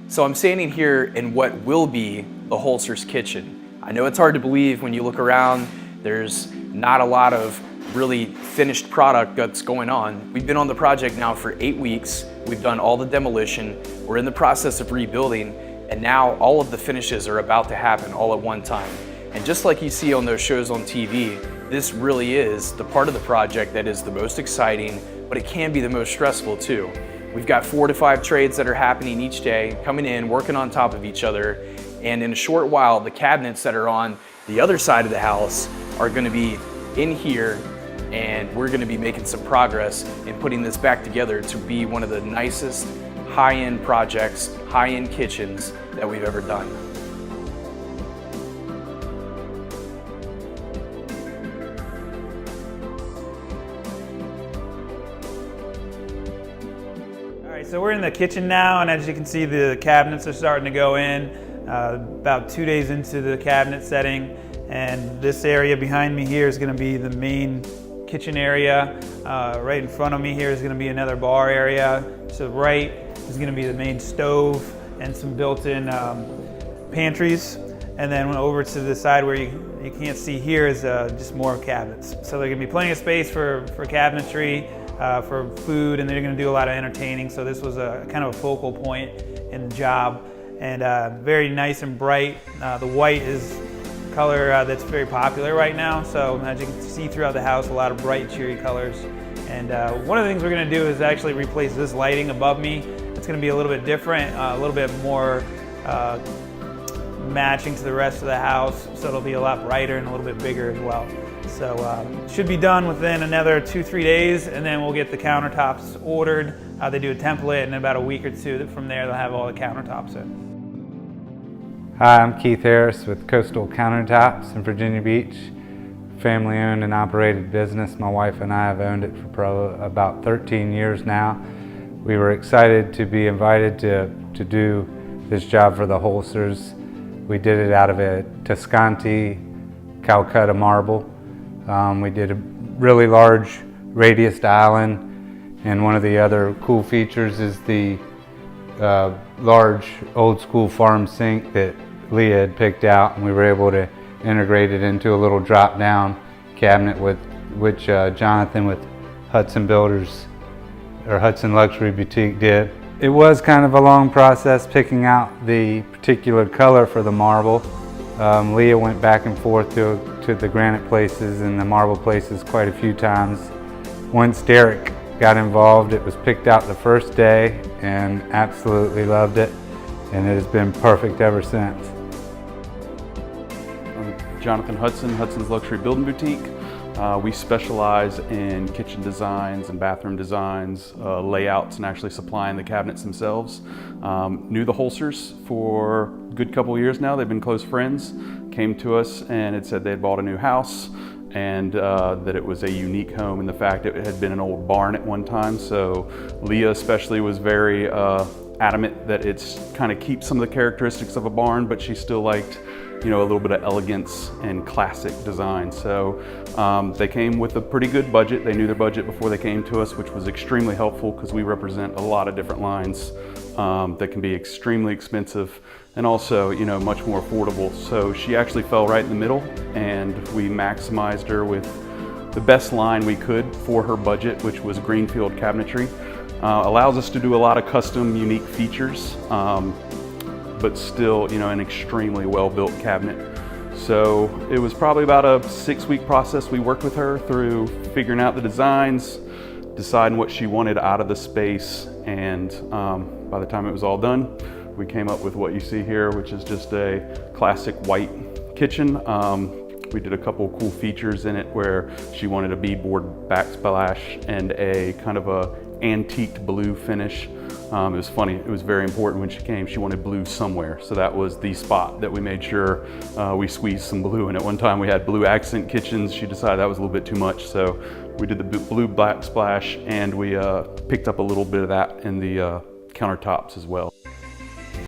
So I'm standing here in what will be the Holser's kitchen. I know it's hard to believe when you look around, there's not a lot of really finished product that's going on. We've been on the project now for 8 weeks. We've done all the demolition. We're in the process of rebuilding, and now all of the finishes are about to happen all at one time. And just like you see on those shows on TV, this really is the part of the project that is the most exciting, but it can be the most stressful too. We've got 4 to 5 trades that are happening each day, coming in, working on top of each other. And in a short while, the cabinets that are on the other side of the house are gonna be in here, and we're gonna be making some progress in putting this back together to be one of the nicest high-end projects, high-end kitchens that we've ever done. So we're in the kitchen now, and as you can see, the cabinets are starting to go in. About 2 days into the cabinet setting, and this area behind me here is going to be the main kitchen area. Right in front of me here is going to be another bar area. To the right is going to be the main stove and some built-in pantries. And then over to the side where you can't see here is just more cabinets. So there's going to be plenty of space for cabinetry, for food, and they're going to do a lot of entertaining. So this was a kind of a focal point in the job, and very nice and bright. The white is a color that's very popular right now. So as you can see throughout the house, a lot of bright, cheery colors. And one of the things we're going to do is actually replace this lighting above me. It's going to be a little bit different, a little bit more matching to the rest of the house. So it'll be a lot brighter and a little bit bigger as well. So it should be done within another 2-3 days, and then we'll get the countertops ordered. They do a template, and in about a week or two from there they'll have all the countertops in. Hi, I'm Keith Harris with Coastal Countertops in Virginia Beach. Family owned and operated business. My wife and I have owned it for probably about 13 years now. We were excited to be invited to do this job for the Holsers. We did it out of a Toscanti Calcutta marble. We did a really large radius island, and one of the other cool features is the large old school farm sink that Leah had picked out, and we were able to integrate it into a little drop down cabinet which Jonathan with Hudson Builders or Hudson Luxury Boutique did. It was kind of a long process picking out the particular color for the marble. Leah went back and forth to the granite places and the marble places quite a few times. Once Derek got involved, it was picked out the first day and absolutely loved it, and it has been perfect ever since. I'm Jonathan Hudson, Hudson's Luxury Building Boutique. We specialize in kitchen designs and bathroom designs, layouts, and actually supplying the cabinets themselves. Knew the Holsers for a good couple of years now. They've been close friends. Came to us and had said they had bought a new house, and that it was a unique home, and the fact it had been an old barn at one time. So Leah especially was very adamant that it's kind of keeps some of the characteristics of a barn, but she still liked, you know, a little bit of elegance and classic design. So they came with a pretty good budget. They knew their budget before they came to us, which was extremely helpful because we represent a lot of different lines that can be extremely expensive and also, you know, much more affordable. So she actually fell right in the middle, and we maximized her with the best line we could for her budget, which was greenfield cabinetry. Allows us to do a lot of custom, unique features, but still, you know, an extremely well-built cabinet. So it was probably about a 6-week process. We worked with her through figuring out the designs, deciding what she wanted out of the space, and by the time it was all done, we came up with what you see here, which is just a classic white kitchen. We did a couple cool features in it where she wanted a beadboard backsplash and a kind of a antiqued blue finish. It was funny, it was very important when she came. She wanted blue somewhere, so that was the spot that we made sure we squeezed some blue in. At one time we had blue accent kitchens. She decided that was a little bit too much, so we did the blue backsplash, and we picked up a little bit of that in the countertops as well.